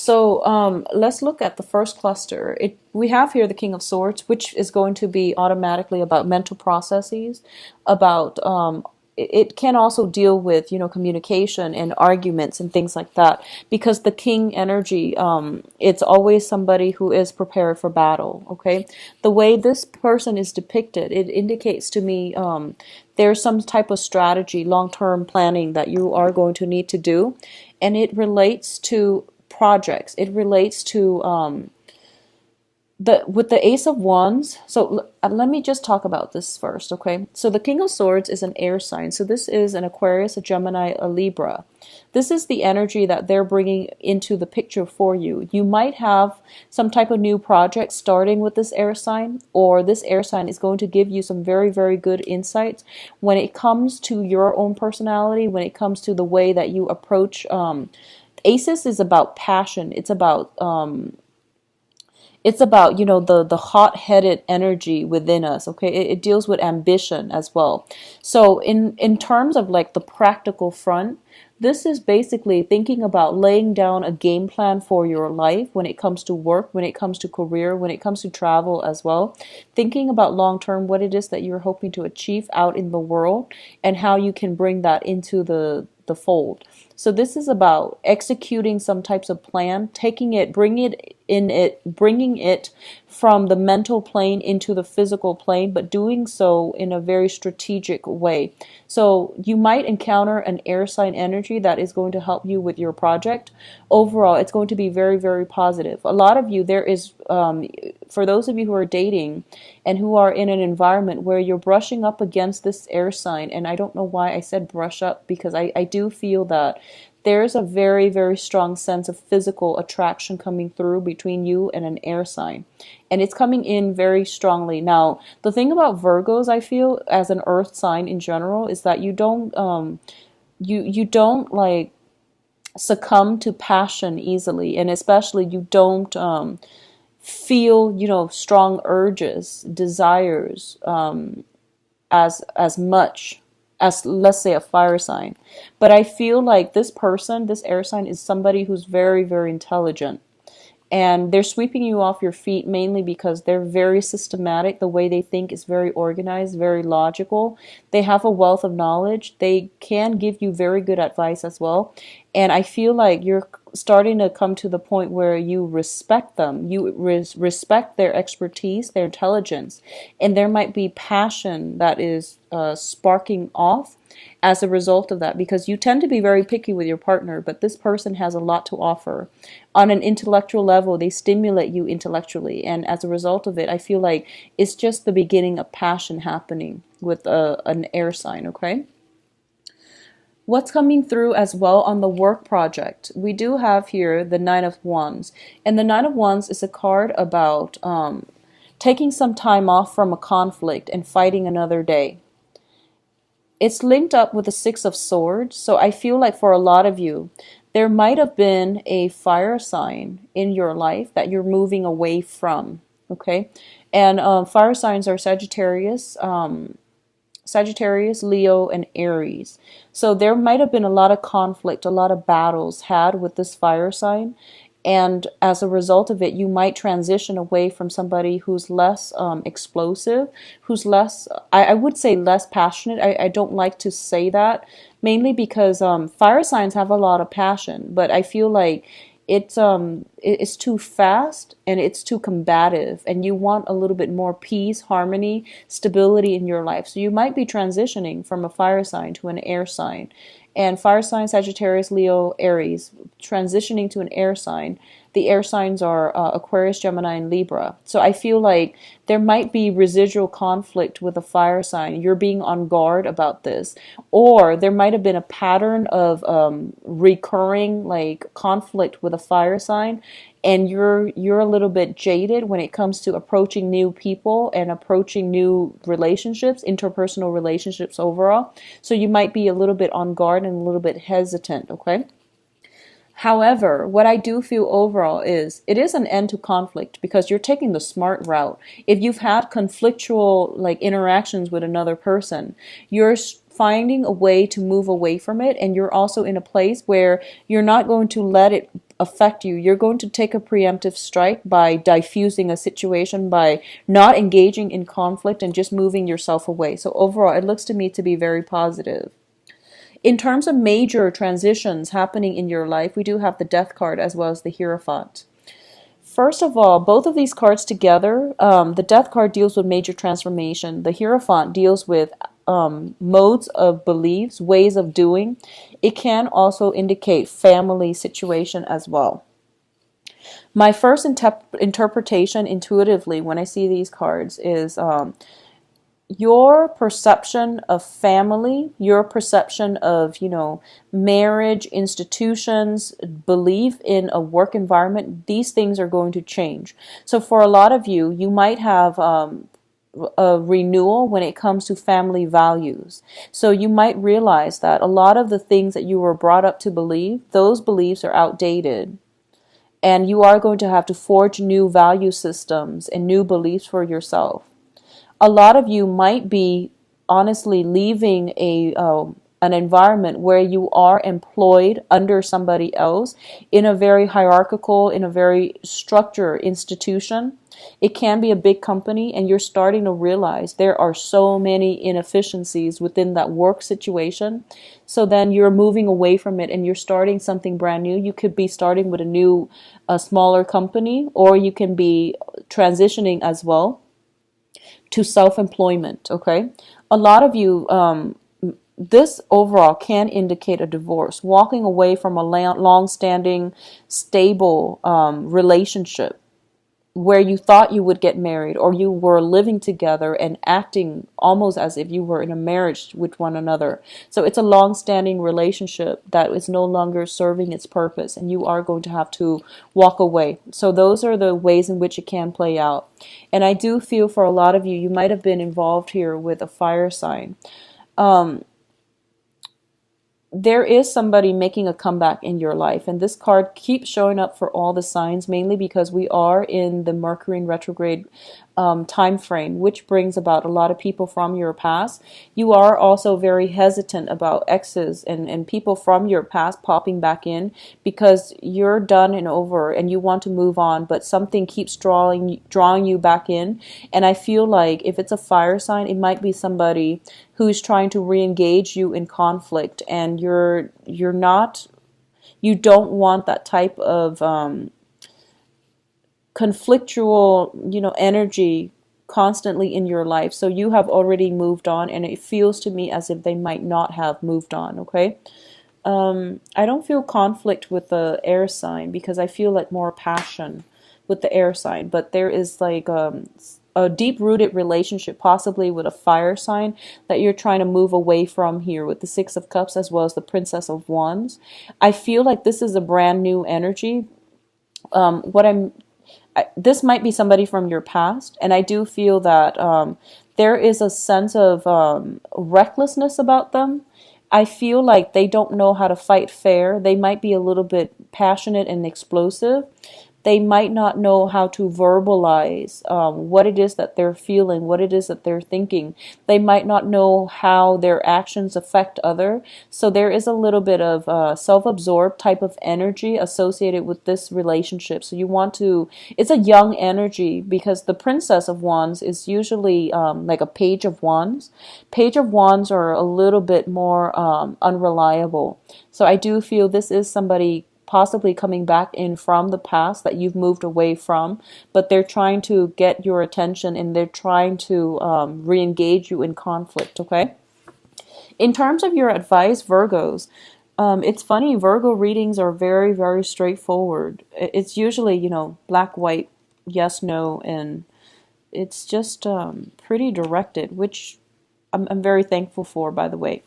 So let's look at the first cluster. We have here the King of Swords, which is going to be automatically about mental processes, about it can also deal with communication and arguments and things like that, because the king energy, it's always somebody who is prepared for battle. Okay, the way this person is depicted, it indicates to me there's some type of strategy, long-term planning that you are going to need to do, and it relates to projects. It relates to the with the Ace of Wands. So let me just talk about this first, okay? So the King of Swords is an air sign. So this is an Aquarius, a Gemini, a Libra. This is the energy that they're bringing into the picture for you. You might have some type of new project starting with this air sign, or this air sign is going to give you some very, very good insights when it comes to your own personality, when it comes to the way that you approach. Aces is about passion. It's about the hot-headed energy within us. Okay, it deals with ambition as well. So in terms of like the practical front, this is basically thinking about laying down a game plan for your life when it comes to work, when it comes to career, when it comes to travel as well. Thinking about long term, what it is that you're hoping to achieve out in the world, and how you can bring that into the fold. So this is about executing some types of plan, bringing it from the mental plane into the physical plane, but doing so in a very strategic way. So you might encounter an air sign energy that is going to help you with your project. Overall, it's going to be very, very positive. A lot of you, for those of you who are dating and who are in an environment where you're brushing up against this air sign, and I don't know why I said brush up, because I do feel that there's a very, very strong sense of physical attraction coming through between you and an air sign. And it's coming in very strongly. Now, the thing about Virgos, I feel, as an earth sign in general, is that you don't like succumb to passion easily, and especially you don't feel strong urges, desires, as much as, let's say, a fire sign. But I feel like this person, this air sign, is somebody who's very, very intelligent. And they're sweeping you off your feet mainly because they're very systematic. The way they think is very organized, very logical. They have a wealth of knowledge. They can give you very good advice as well. And I feel like you're starting to come to the point where you respect them. You respect their expertise, their intelligence. And there might be passion that is sparking off as a result of that, because you tend to be very picky with your partner, but this person has a lot to offer. On an intellectual level, they stimulate you intellectually, and as a result of it, I feel like it's just the beginning of passion happening with an air sign, okay? What's coming through as well on the work project? We do have here the Nine of Wands, and the Nine of Wands is a card about taking some time off from a conflict and fighting another day. It's linked up with the Six of Swords. So I feel like for a lot of you, there might have been a fire sign in your life that you're moving away from. Okay. And fire signs are Sagittarius, Leo, and Aries. So there might have been a lot of conflict, a lot of battles had with this fire sign. And as a result of it, you might transition away from somebody who's less explosive, who's less, I would say less passionate. I don't like to say that, mainly because fire signs have a lot of passion, but I feel like it's too fast and it's too combative, and you want a little bit more peace, harmony, stability in your life. So you might be transitioning from a fire sign to an air sign. And fire sign, Sagittarius, Leo, Aries, transitioning to an air sign. The air signs are Aquarius, Gemini, and Libra. So I feel like there might be residual conflict with a fire sign. You're being on guard about this. Or there might have been a pattern of recurring like conflict with a fire sign, and you're a little bit jaded when it comes to approaching new people and approaching new relationships, interpersonal relationships overall. So you might be a little bit on guard and a little bit hesitant, okay? However, what I do feel overall is it is an end to conflict, because you're taking the smart route. If you've had conflictual like interactions with another person, you're finding a way to move away from it, and you're also in a place where you're not going to let it affect you, you're going to take a preemptive strike by diffusing a situation, by not engaging in conflict and just moving yourself away. So overall, it looks to me to be very positive. In terms of major transitions happening in your life, we do have the Death card as well as the Hierophant. First of all, both of these cards together, the Death card deals with major transformation. The Hierophant deals with modes of beliefs, ways of doing. It can also indicate family situation as well. My first interpretation intuitively when I see these cards is your perception of family, your perception of, marriage, institutions, belief in a work environment, these things are going to change. So for a lot of you, you might have a renewal when it comes to family values. So you might realize that a lot of the things that you were brought up to believe, those beliefs are outdated. And you are going to have to forge new value systems and new beliefs for yourself. A lot of you might be honestly leaving an environment where you are employed under somebody else in a very hierarchical, in a very structured institution. It can be a big company, and you're starting to realize there are so many inefficiencies within that work situation. So then you're moving away from it and you're starting something brand new. You could be starting with a smaller company, or you can be transitioning as well to self-employment, okay? A lot of you, this overall can indicate a divorce, walking away from a long-standing, stable relationship where you thought you would get married, or you were living together and acting almost as if you were in a marriage with one another. So it's a long-standing relationship that is no longer serving its purpose, and you are going to have to walk away. So those are the ways in which it can play out. And I do feel for a lot of you, you might have been involved here with a fire sign. There is somebody making a comeback in your life, and this card keeps showing up for all the signs, mainly because we are in the Mercury in retrograde time frame, which brings about a lot of people from your past. You are also very hesitant about exes and people from your past popping back in, because you're done and over and you want to move on, but something keeps drawing you back in. And I feel like if it's a fire sign, it might be somebody who's trying to re-engage you in conflict, and you don't want that type of conflictual, energy constantly in your life. So you have already moved on, and it feels to me as if they might not have moved on, okay? I don't feel conflict with the air sign, because I feel like more passion with the air sign, but there is like a deep-rooted relationship, possibly with a fire sign, that you're trying to move away from here with the Six of Cups as well as the Princess of Wands. I feel like this is a brand new energy. This might be somebody from your past, and I do feel that there is a sense of recklessness about them. I feel like they don't know how to fight fair. They might be a little bit passionate and explosive. They might not know how to verbalize what it is that they're feeling, what it is that they're thinking. They might not know how their actions affect others. So there is a little bit of self-absorbed type of energy associated with this relationship. So it's a young energy, because the Princess of Wands is usually like a Page of Wands. Page of Wands are a little bit more unreliable. So I do feel this is somebody possibly coming back in from the past that you've moved away from, but they're trying to get your attention, and they're trying to re-engage you in conflict, okay? In terms of your advice, Virgos, it's funny, Virgo readings are very, very straightforward. It's usually, black, white, yes, no, and it's just pretty directed, which I'm very thankful for, by the way.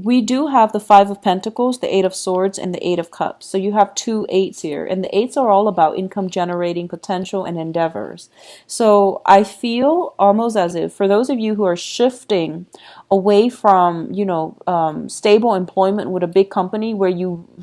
We do have the Five of Pentacles, the Eight of Swords, and the Eight of Cups. So you have two eights here. And the eights are all about income generating potential and endeavors. So I feel almost as if, for those of you who are shifting away from, stable employment with a big company where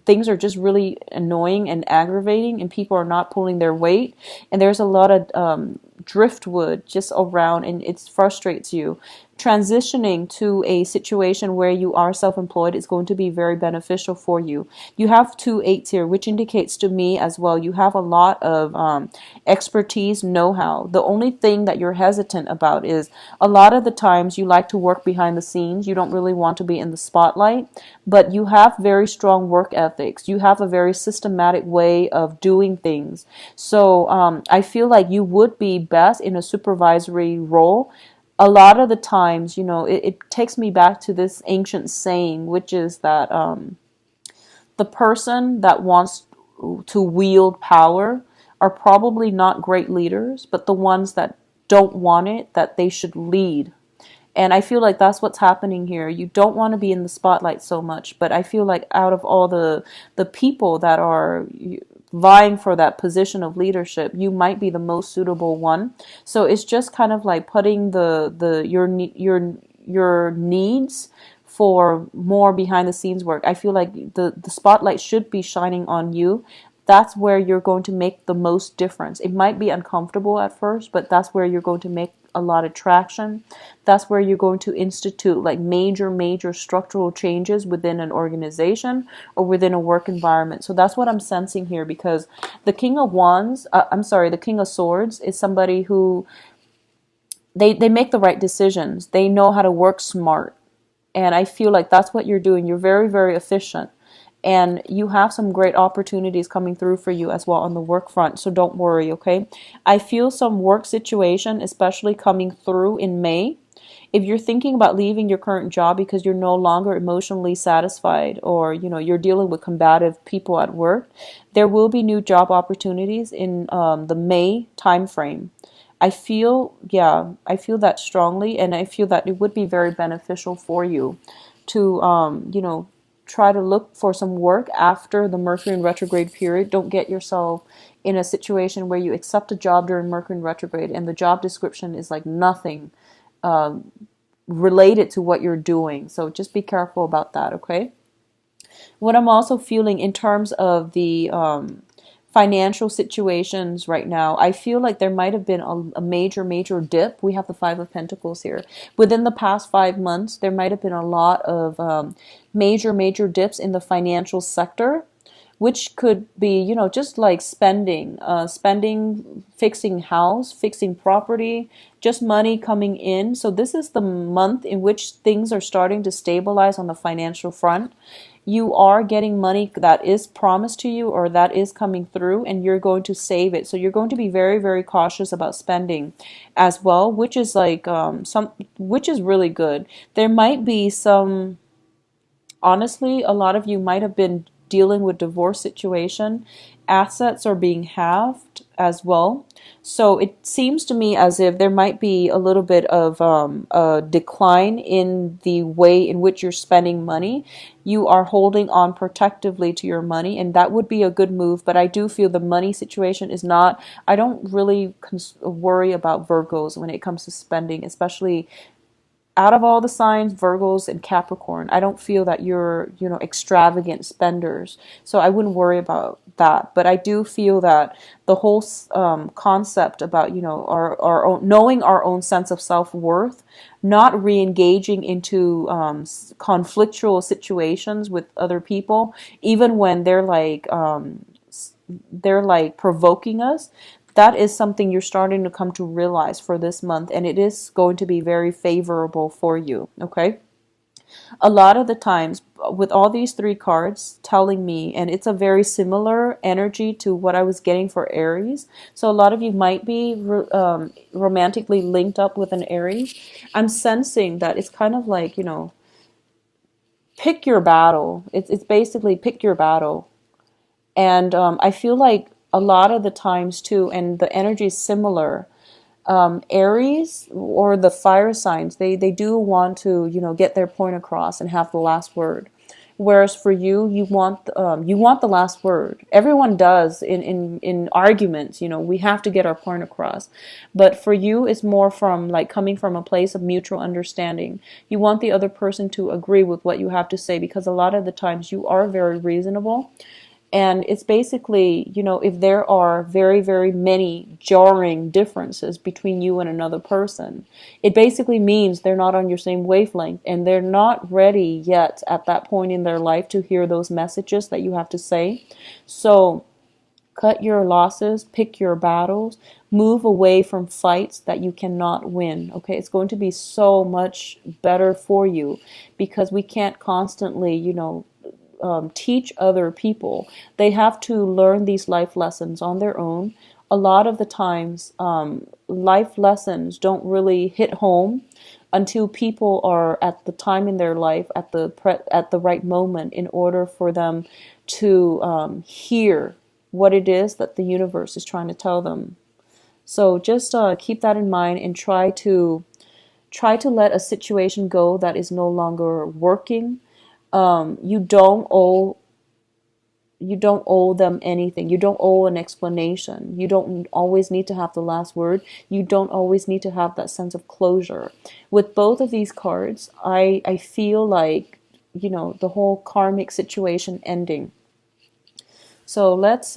things are just really annoying and aggravating and people are not pulling their weight, and there's a lot of driftwood just around, and it frustrates you. Transitioning to a situation where you are self-employed is going to be very beneficial for you. You have 2 8s here, which indicates to me as well you have a lot of expertise, know-how. The only thing that you're hesitant about is a lot of the times you like to work behind the scenes. You don't really want to be in the spotlight, but you have very strong work ethics. You have a very systematic way of doing things. So I feel like you would be best in a supervisory role. A lot of the times, it takes me back to this ancient saying, which is that the person that wants to wield power are probably not great leaders, but the ones that don't want it, that they should lead. And I feel like that's what's happening here. You don't want to be in the spotlight so much, but I feel like out of all the people that are vying for that position of leadership, you might be the most suitable one. So it's just kind of like putting your needs for more behind the scenes work. I feel like the spotlight should be shining on you. That's where you're going to make the most difference. It might be uncomfortable at first, but that's where you're going to make a lot of traction. That's where you're going to institute like major structural changes within an organization or within a work environment. So that's what I'm sensing here, because the King of Wands, the King of Swords is somebody who they make the right decisions. They know how to work smart. And I feel like that's what you're doing. You're very efficient. And you have some great opportunities coming through for you as well on the work front. So don't worry, okay? I feel some work situation, especially coming through in May. If you're thinking about leaving your current job because you're no longer emotionally satisfied, or you're dealing with combative people at work, there will be new job opportunities in the May time frame. I feel that strongly, and I feel that it would be very beneficial for you to try to look for some work after the Mercury in retrograde period. Don't get yourself in a situation where you accept a job during Mercury in retrograde and the job description is like nothing related to what you're doing. So just be careful about that, okay? What I'm also feeling in terms of the financial situations right now, I feel like there might have been a major dip. We have the Five of Pentacles here. Within the past 5 months, there might have been a lot of major dips in the financial sector, which could be, just like spending, fixing house, fixing property, just money coming in. So this is the month in which things are starting to stabilize on the financial front. You are getting money that is promised to you or that is coming through, and you're going to save it. So you're going to be very cautious about spending as well, which is like which is really good. There might be some, honestly, a lot of you might have been dealing with divorce situation. Assets are being halved as well. So it seems to me as if there might be a little bit of a decline in the way in which you're spending money. You are holding on protectively to your money, and that would be a good move. But I do feel the money situation is not, I don't really worry about Virgos when it comes to spending, especially out of all the signs, Virgos and Capricorn. I don't feel that you're, extravagant spenders. So I wouldn't worry about that. But I do feel that the whole concept about, our own, knowing our own sense of self-worth, not re-engaging into conflictual situations with other people, even when they're like provoking us. That is something you're starting to come to realize for this month, and it is going to be very favorable for you, okay? A lot of the times, with all these 3 cards telling me, and it's a very similar energy to what I was getting for Aries, so a lot of you might be romantically linked up with an Aries. I'm sensing that it's kind of like, pick your battle. It's basically pick your battle. And I feel like a lot of the times too, and the energy is similar, Aries or the fire signs, they do want to, get their point across and have the last word. Whereas for you, you want the last word. Everyone does in arguments, we have to get our point across. But for you, it's more from like coming from a place of mutual understanding. You want the other person to agree with what you have to say, because a lot of the times you are very reasonable. And it's basically, if there are very, very many jarring differences between you and another person, it basically means they're not on your same wavelength and they're not ready yet at that point in their life to hear those messages that you have to say. So cut your losses, pick your battles, move away from fights that you cannot win. Okay, it's going to be so much better for you because we can't constantly, teach other people. They have to learn these life lessons on their own. A lot of the times, life lessons don't really hit home until people are at the time in their life at the right moment in order for them to hear what it is that the universe is trying to tell them. So just keep that in mind and try to let a situation go that is no longer working. You don't owe them anything. You don't owe an explanation. You don't always need to have the last word. You don't always need to have that sense of closure. With both of these cards, I feel like, the whole karmic situation ending. So let's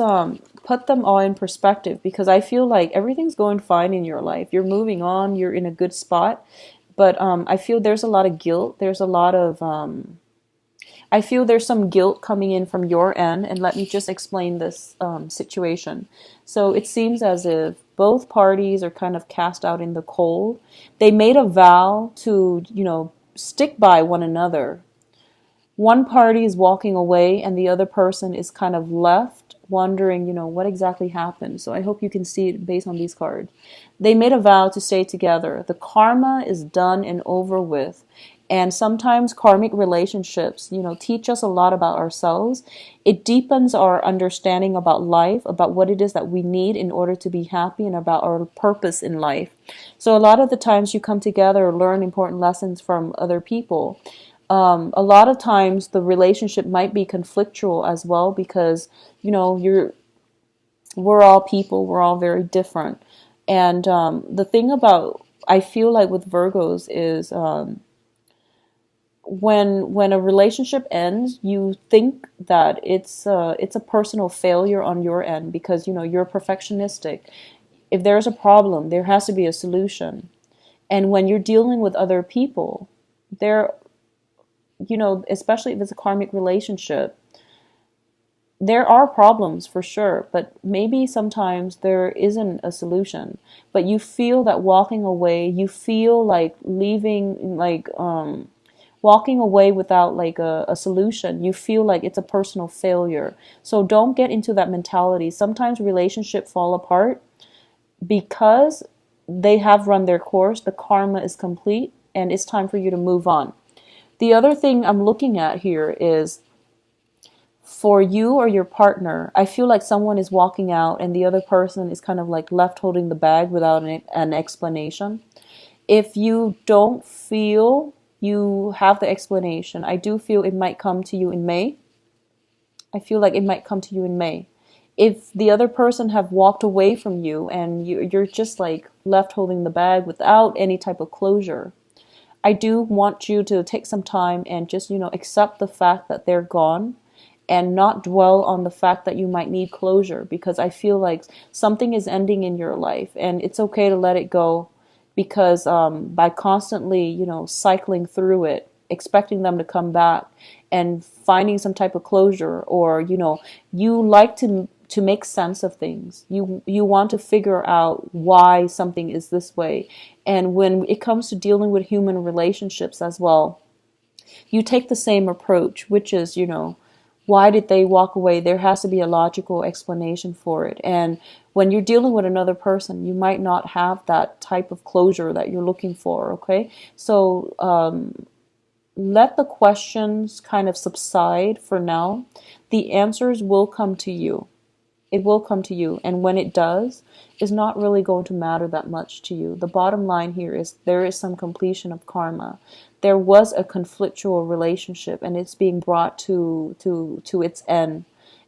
put them all in perspective because I feel like everything's going fine in your life. You're moving on. You're in a good spot. But I feel there's a lot of guilt. I feel there's some guilt coming in from your end, and let me just explain this situation. So it seems as if both parties are kind of cast out in the cold. They made a vow to, stick by one another. One party is walking away, and the other person is kind of left wondering, what exactly happened. So I hope you can see it based on these cards. They made a vow to stay together. The karma is done and over with. And sometimes karmic relationships, teach us a lot about ourselves. It deepens our understanding about life, about what it is that we need in order to be happy, and about our purpose in life. So a lot of the times you come together, learn important lessons from other people. A lot of times the relationship might be conflictual as well because, we're all people, we're all very different. And the thing about, I feel like with Virgos is, when a relationship ends, you think that it's a personal failure on your end because you're perfectionistic. If there's a problem, there has to be a solution. And when you're dealing with other people, there, especially if it's a karmic relationship, there are problems for sure, but maybe sometimes there isn't a solution. But you feel that walking away, you feel like leaving, like walking away without like a solution, you feel like it's a personal failure. So don't get into that mentality. Sometimes relationships fall apart because they have run their course, the karma is complete, and it's time for you to move on. The other thing I'm looking at here is for you or your partner, I feel like someone is walking out and the other person is kind of like left holding the bag without an explanation. If you don't feel you have the explanation, I do feel it might come to you in May. I feel like it might come to you in May. If the other person have walked away from you and you're just like left holding the bag without any type of closure, I do want you to take some time and just, accept the fact that they're gone and not dwell on the fact that you might need closure, because I feel like something is ending in your life and it's okay to let it go, because by constantly, cycling through it, expecting them to come back and finding some type of closure, or, you like to make sense of things. You want to figure out why something is this way. And when it comes to dealing with human relationships as well, you take the same approach, which is, why did they walk away? There has to be a logical explanation for it. And when you're dealing with another person, you might not have that type of closure that you're looking for, okay? So let the questions kind of subside for now. The answers will come to you. It will come to you. And when it does, it's not really going to matter that much to you. The bottom line here is there is some completion of karma. There was a conflictual relationship and it's being brought to its end.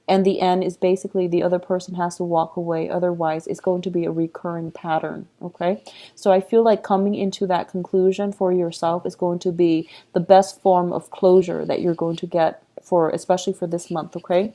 And the end is basically the other person has to walk away. Otherwise, it's going to be a recurring pattern. Okay? So I feel like coming into that conclusion for yourself is going to be the best form of closure that you're going to get, especially for this month. Okay?